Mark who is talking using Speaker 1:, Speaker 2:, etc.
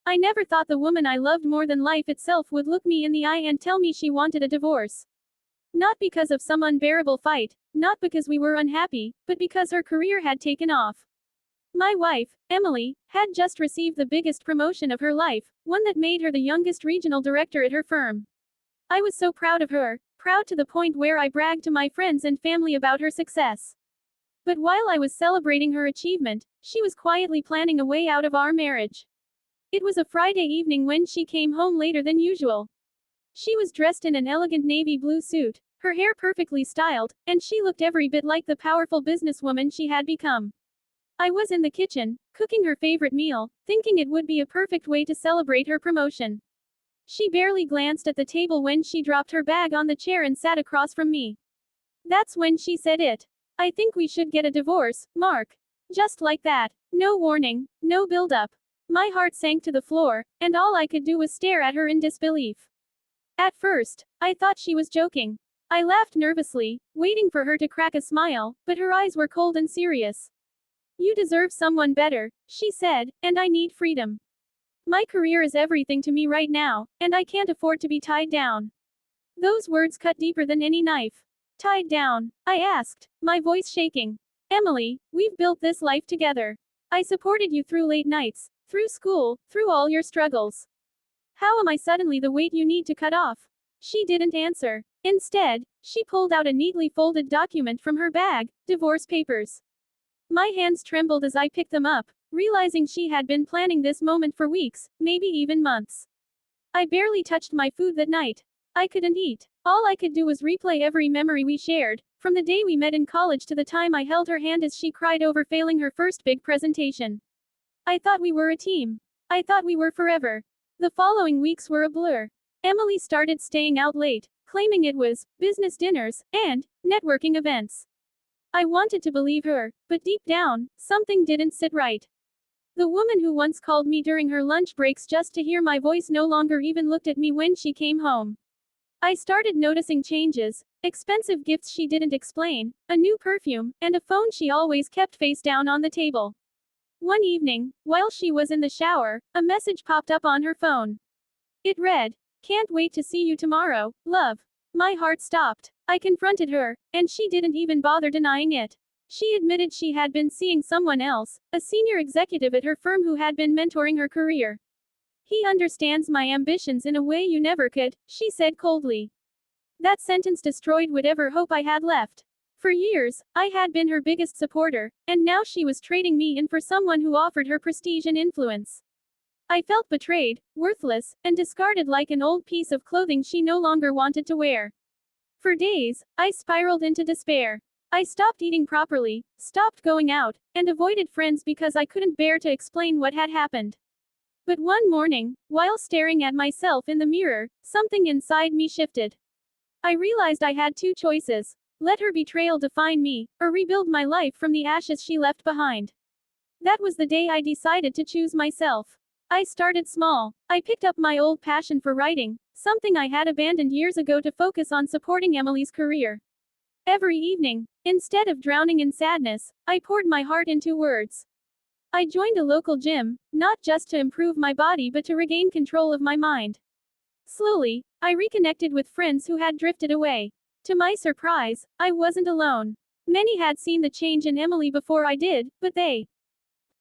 Speaker 1: I never thought the woman I loved more than life itself would look me in the eye and tell me she wanted a divorce. Not because of some unbearable fight, not because we were unhappy, but because her career had taken off. My wife, Emily, had just received the biggest promotion of her life, one that made her the youngest regional director at her firm. I was so proud of her, proud to the point where I bragged to my friends and family about her success. But while I was celebrating her achievement, she was quietly planning a way out of our marriage. It was a Friday evening when she came home later than usual. She was dressed in an elegant navy blue suit, her hair perfectly styled, and she looked every bit like the powerful businesswoman she had become. I was in the kitchen, cooking her favorite meal, thinking it would be a perfect way to celebrate her promotion. She barely glanced at the table when she dropped her bag on the chair and sat across from me. That's when she said it. "I think we should get a divorce, Mark." Just like that. No warning, no build-up. My heart sank to the floor, and all I could do was stare at her in disbelief. At first, I thought she was joking. I laughed nervously, waiting for her to crack a smile, but her eyes were cold and serious. "You deserve someone better," she said, "and I need freedom. My career is everything to me right now, and I can't afford to be tied down." Those words cut deeper than any knife. "Tied down?" I asked, my voice shaking. "Emily, we've built this life together. I supported you through late nights, through school, through all your struggles. How am I suddenly the weight you need to cut off?" She didn't answer. Instead, she pulled out a neatly folded document from her bag, divorce papers. My hands trembled as I picked them up, realizing she had been planning this moment for weeks, maybe even months. I barely touched my food that night. I couldn't eat. All I could do was replay every memory we shared, from the day we met in college to the time I held her hand as she cried over failing her first big presentation. I thought we were a team. I thought we were forever. The following weeks were a blur. Emily started staying out late, claiming it was business dinners and networking events. I wanted to believe her, but deep down, something didn't sit right. The woman who once called me during her lunch breaks just to hear my voice no longer even looked at me when she came home. I started noticing changes: expensive gifts she didn't explain, a new perfume, and a phone she always kept face down on the table. One evening, while she was in the shower, a message popped up on her phone. It read, "Can't wait to see you tomorrow, love." My heart stopped. I confronted her, and she didn't even bother denying it. She admitted she had been seeing someone else, a senior executive at her firm who had been mentoring her career. "He understands my ambitions in a way you never could," she said coldly. That sentence destroyed whatever hope I had left. For years, I had been her biggest supporter, and now she was trading me in for someone who offered her prestige and influence. I felt betrayed, worthless, and discarded like an old piece of clothing she no longer wanted to wear. For days, I spiraled into despair. I stopped eating properly, stopped going out, and avoided friends because I couldn't bear to explain what had happened. But one morning, while staring at myself in the mirror, something inside me shifted. I realized I had two choices: let her betrayal define me, or rebuild my life from the ashes she left behind. That was the day I decided to choose myself. I started small. I picked up my old passion for writing, something I had abandoned years ago to focus on supporting Emily's career. Every evening, instead of drowning in sadness, I poured my heart into words. I joined a local gym, not just to improve my body but to regain control of my mind. Slowly, I reconnected with friends who had drifted away. To my surprise, I wasn't alone. Many had seen the change in Emily before I did, but they